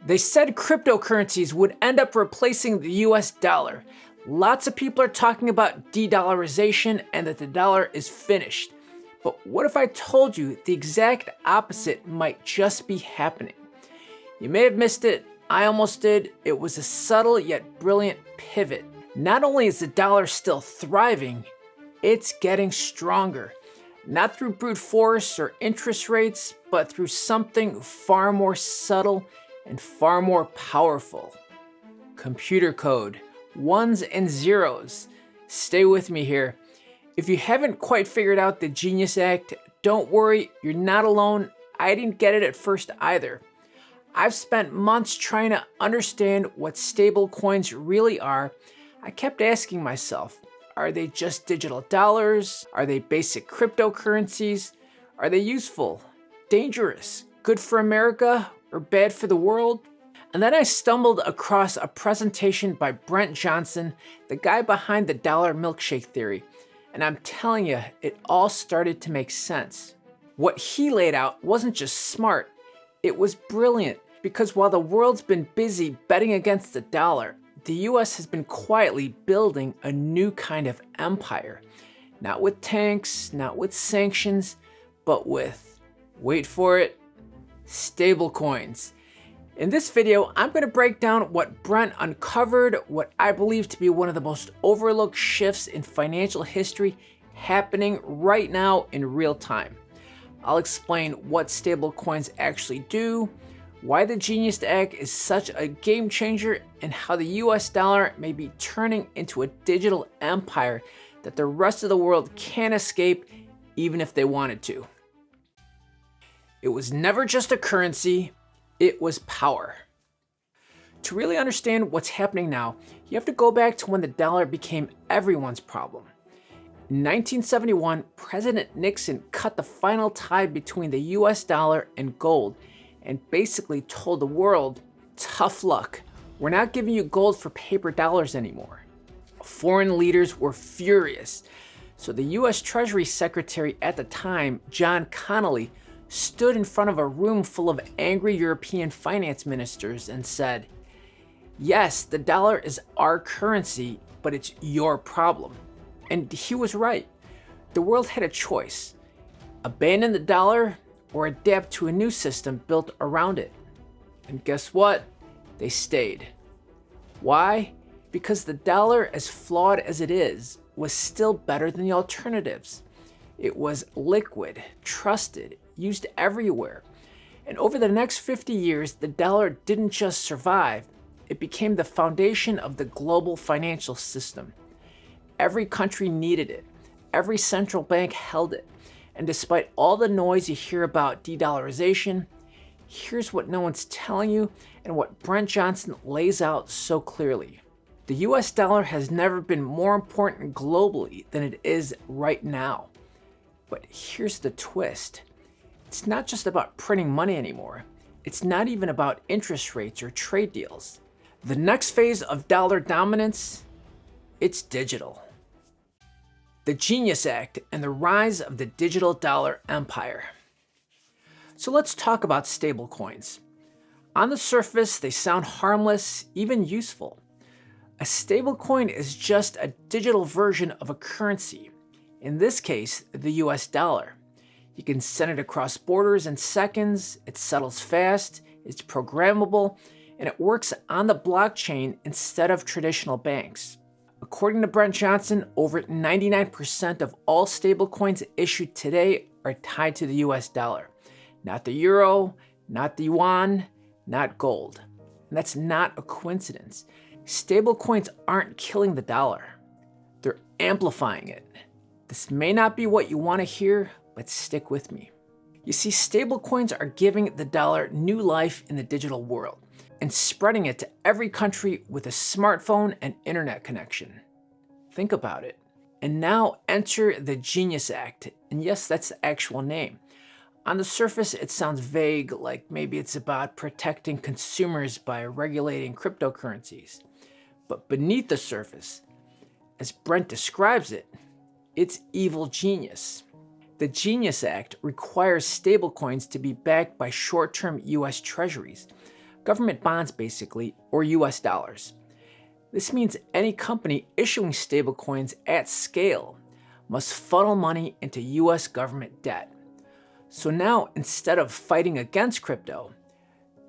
They said cryptocurrencies would end up replacing the US dollar. Lots of people are talking about de-dollarization and that the dollar is finished. But what if I told you the exact opposite might just be happening? You may have missed it. I almost did. It was a subtle yet brilliant pivot. Not only is the dollar still thriving, it's getting stronger. Not through brute force or interest rates, but through something far more subtle and far more powerful. Computer code, ones and zeros. Stay with me here. If you haven't quite figured out the GENIUS Act, don't worry, you're not alone. I didn't get it at first either. I've spent months trying to understand what stablecoins really are. I kept asking myself, are they just digital dollars? Are they basic cryptocurrencies? Are they useful, dangerous, good for America, or bad for the world? And then I stumbled across a presentation by Brent Johnson, the guy behind the dollar milkshake theory. And I'm telling you, it all started to make sense. What he laid out wasn't just smart, it was brilliant. Because while the world's been busy betting against the dollar, the US has been quietly building a new kind of empire. Not with tanks, not with sanctions, but with, wait for it, stablecoins. In this video, I'm going to break down what Brent uncovered, what I believe to be one of the most overlooked shifts in financial history happening right now in real time. I'll explain what stablecoins actually do, why the GENIUS Act is such a game changer, and how the US dollar may be turning into a digital empire that the rest of the world can't escape even if they wanted to. It was never just a currency, it was power. To really understand what's happening now, you have to go back to when the dollar became everyone's problem. In 1971, President Nixon cut the final tie between the US dollar and gold and basically told the world, tough luck, we're not giving you gold for paper dollars anymore. Foreign leaders were furious, so the US Treasury Secretary at the time, John Connolly, stood in front of a room full of angry European finance ministers and said, yes, the dollar is our currency, but it's your problem. And he was right. The world had a choice: abandon the dollar or adapt to a new system built around it. And guess what? They stayed. Why? Because the dollar, as flawed as it is, was still better than the alternatives. It was liquid, trusted, used everywhere. And over the next 50 years, the dollar didn't just survive, it became the foundation of the global financial system. Every country needed it. Every central bank held it. And despite all the noise you hear about de-dollarization, here's what no one's telling you and what Brent Johnson lays out so clearly. The US dollar has never been more important globally than it is right now. But here's the twist. It's not just about printing money anymore. It's not even about interest rates or trade deals. The next phase of dollar dominance, it's digital. The GENIUS Act and the rise of the digital dollar empire. So let's talk about stablecoins. On the surface, they sound harmless, even useful. A stablecoin is just a digital version of a currency. In this case, the US dollar. You can send it across borders in seconds, it settles fast, it's programmable, and it works on the blockchain instead of traditional banks. According to Brent Johnson, over 99% of all stablecoins issued today are tied to the US dollar. Not the euro, not the yuan, not gold. And that's not a coincidence. Stablecoins aren't killing the dollar. They're amplifying it. This may not be what you want to hear, but stick with me. You see, stablecoins are giving the dollar new life in the digital world and spreading it to every country with a smartphone and internet connection. Think about it. And now enter the GENIUS Act. And yes, that's the actual name. On the surface, it sounds vague, like maybe it's about protecting consumers by regulating cryptocurrencies. But beneath the surface, as Brent describes it, it's evil genius. The GENIUS Act requires stablecoins to be backed by short-term US treasuries, government bonds basically, or US dollars. This means any company issuing stablecoins at scale must funnel money into US government debt. So now, instead of fighting against crypto,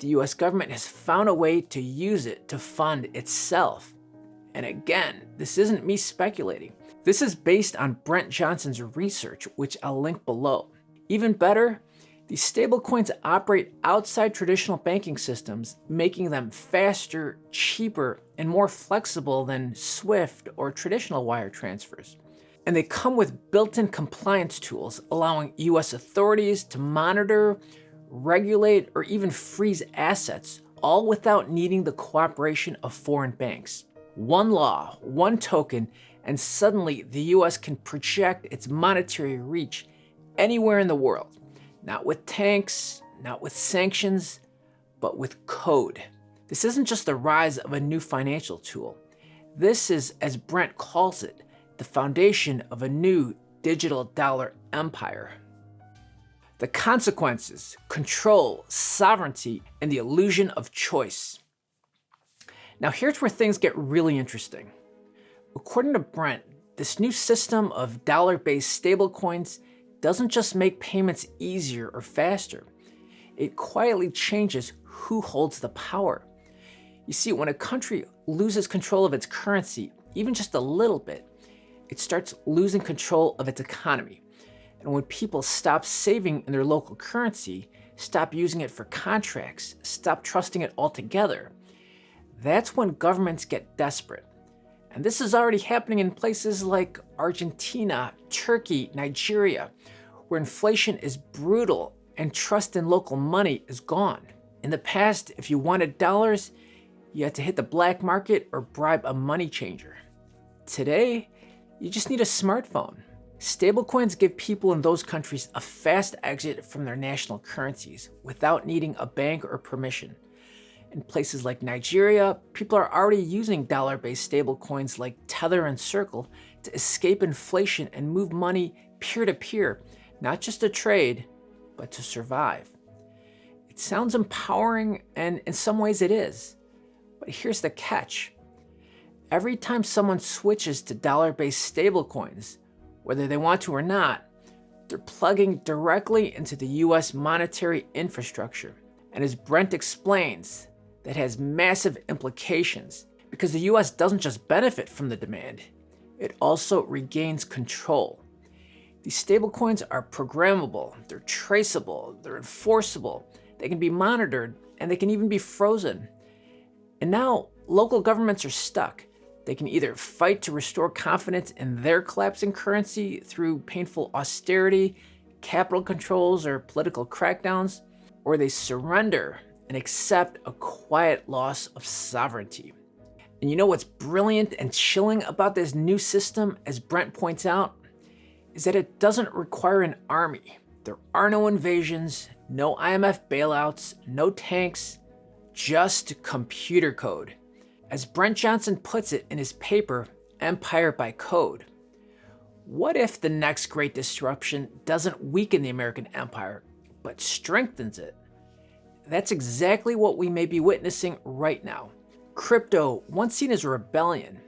the US government has found a way to use it to fund itself. And again, this isn't me speculating. This is based on Brent Johnson's research, which I'll link below. Even better, these stablecoins operate outside traditional banking systems, making them faster, cheaper, and more flexible than SWIFT or traditional wire transfers. And they come with built-in compliance tools, allowing US authorities to monitor, regulate, or even freeze assets, all without needing the cooperation of foreign banks. One law, one token, and suddenly the US can project its monetary reach anywhere in the world. Not with tanks, not with sanctions, but with code. This isn't just the rise of a new financial tool. This is, as Brent calls it, the foundation of a new digital dollar empire. The consequences: control, sovereignty, and the illusion of choice. Now here's where things get really interesting. According to Brent, this new system of dollar-based stablecoins doesn't just make payments easier or faster. It quietly changes who holds the power. You see, when a country loses control of its currency, even just a little bit, it starts losing control of its economy. And when people stop saving in their local currency, stop using it for contracts, stop trusting it altogether, that's when governments get desperate. And this is already happening in places like Argentina, Turkey, Nigeria, where inflation is brutal and trust in local money is gone. In the past, if you wanted dollars, you had to hit the black market or bribe a money changer. Today, you just need a smartphone. Stablecoins give people in those countries a fast exit from their national currencies without needing a bank or permission. In places like Nigeria, people are already using dollar-based stablecoins like Tether and Circle to escape inflation and move money peer-to-peer, not just to trade, but to survive. It sounds empowering, and in some ways it is. But here's the catch. Every time someone switches to dollar-based stablecoins, whether they want to or not, they're plugging directly into the US monetary infrastructure. And as Brent explains, that has massive implications because the US doesn't just benefit from the demand, it also regains control. These stablecoins are programmable, they're traceable, they're enforceable, they can be monitored, and they can even be frozen. And now local governments are stuck. They can either fight to restore confidence in their collapsing currency through painful austerity, capital controls, or political crackdowns, or they surrender and accept a quiet loss of sovereignty. And you know what's brilliant and chilling about this new system, as Brent points out, is that it doesn't require an army. There are no invasions, no IMF bailouts, no tanks, just computer code. As Brent Johnson puts it in his paper, Empire by Code, what if the next great disruption doesn't weaken the American empire, but strengthens it? That's exactly what we may be witnessing right now. Crypto, once seen as a rebellion,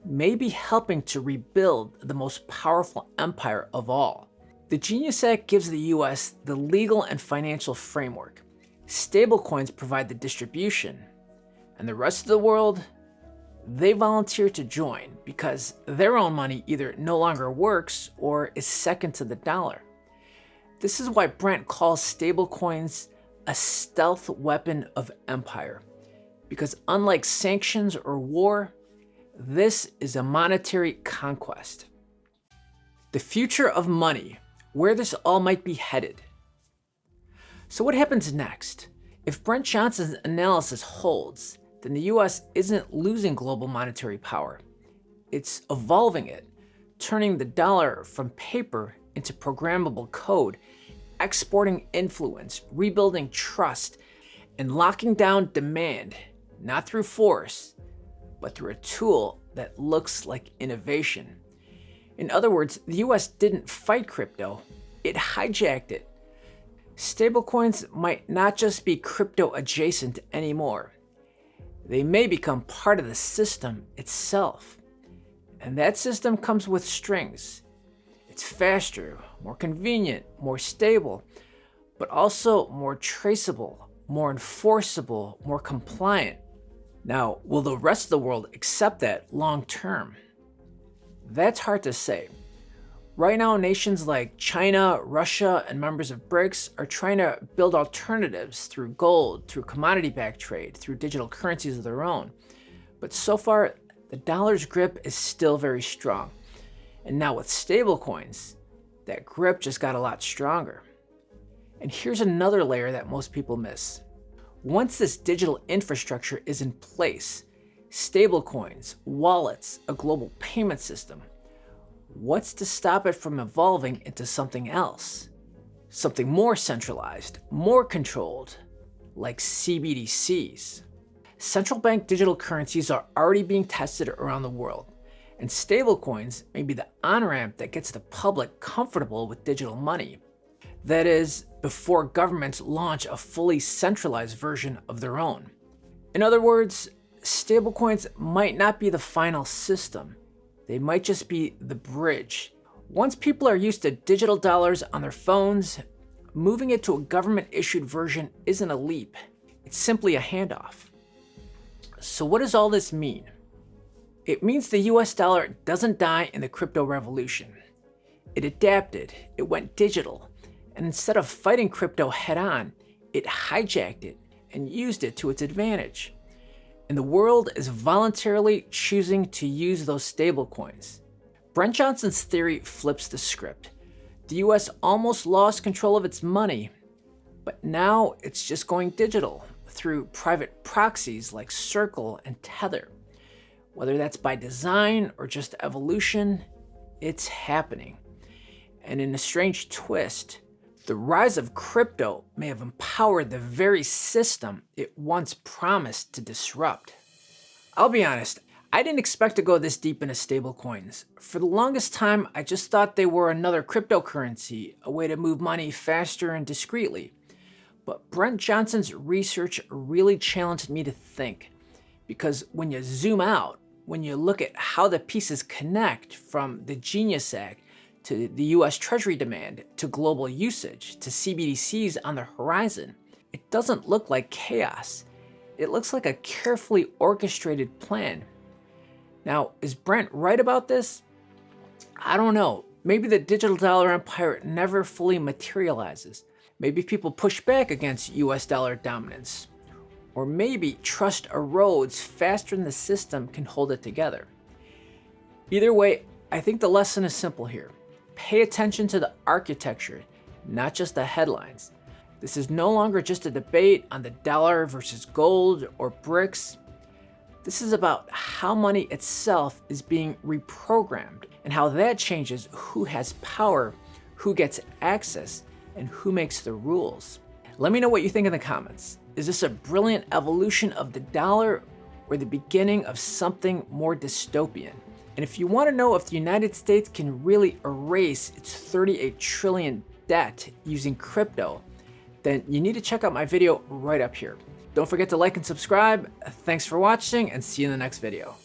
may be helping to rebuild the most powerful empire of all. The GENIUS Act gives the US the legal and financial framework. Stablecoins provide the distribution, and the rest of the world, they volunteer to join because their own money either no longer works or is second to the dollar. This is why Brent calls stablecoins a stealth weapon of empire, because unlike sanctions or war, this is a monetary conquest. The future of money, where this all might be headed. So what happens next? If Brent Johnson's analysis holds, then the US isn't losing global monetary power. It's evolving it, turning the dollar from paper into programmable code, exporting influence, rebuilding trust, and locking down demand, not through force, but through a tool that looks like innovation. In other words, the US didn't fight crypto, it hijacked it. Stablecoins might not just be crypto adjacent anymore. They may become part of the system itself. And that system comes with strings. It's faster, more convenient, more stable, but also more traceable, more enforceable, more compliant. Now, will the rest of the world accept that long term? That's hard to say. Right now, nations like China, Russia, and members of BRICS are trying to build alternatives through gold, through commodity-backed trade, through digital currencies of their own. But so far, the dollar's grip is still very strong. And now with stablecoins, that grip just got a lot stronger. And here's another layer that most people miss. Once this digital infrastructure is in place, stablecoins, wallets, a global payment system, what's to stop it from evolving into something else? Something more centralized, more controlled, like CBDCs. Central bank digital currencies are already being tested around the world, and stablecoins may be the on-ramp that gets the public comfortable with digital money. That is, before governments launch a fully centralized version of their own. In other words, stablecoins might not be the final system. They might just be the bridge. Once people are used to digital dollars on their phones, moving it to a government-issued version isn't a leap. It's simply a handoff. So what does all this mean? It means the US dollar doesn't die in the crypto revolution. It adapted, it went digital, and instead of fighting crypto head-on, it hijacked it and used it to its advantage. And the world is voluntarily choosing to use those stablecoins. Brent Johnson's theory flips the script. The US almost lost control of its money, but now it's just going digital through private proxies like Circle and Tether. Whether that's by design or just evolution, it's happening. And in a strange twist, the rise of crypto may have empowered the very system it once promised to disrupt. I'll be honest, I didn't expect to go this deep into stablecoins. For the longest time, I just thought they were another cryptocurrency, a way to move money faster and discreetly. But Brent Johnson's research really challenged me to think. Because when you zoom out, when you look at how the pieces connect from the GENIUS Act to the US Treasury demand, to global usage, to CBDCs on the horizon, it doesn't look like chaos. It looks like a carefully orchestrated plan. Now, is Brent right about this? I don't know. Maybe the digital dollar empire never fully materializes. Maybe people push back against US dollar dominance. Or maybe trust erodes faster than the system can hold it together. Either way, I think the lesson is simple here. Pay attention to the architecture, not just the headlines. This is no longer just a debate on the dollar versus gold or BRICS. This is about how money itself is being reprogrammed and how that changes who has power, who gets access, and who makes the rules. Let me know what you think in the comments. Is this a brilliant evolution of the dollar or the beginning of something more dystopian? And if you want to know if the United States can really erase its $38 trillion debt using crypto, then you need to check out my video right up here. Don't forget to like and subscribe. Thanks for watching and see you in the next video.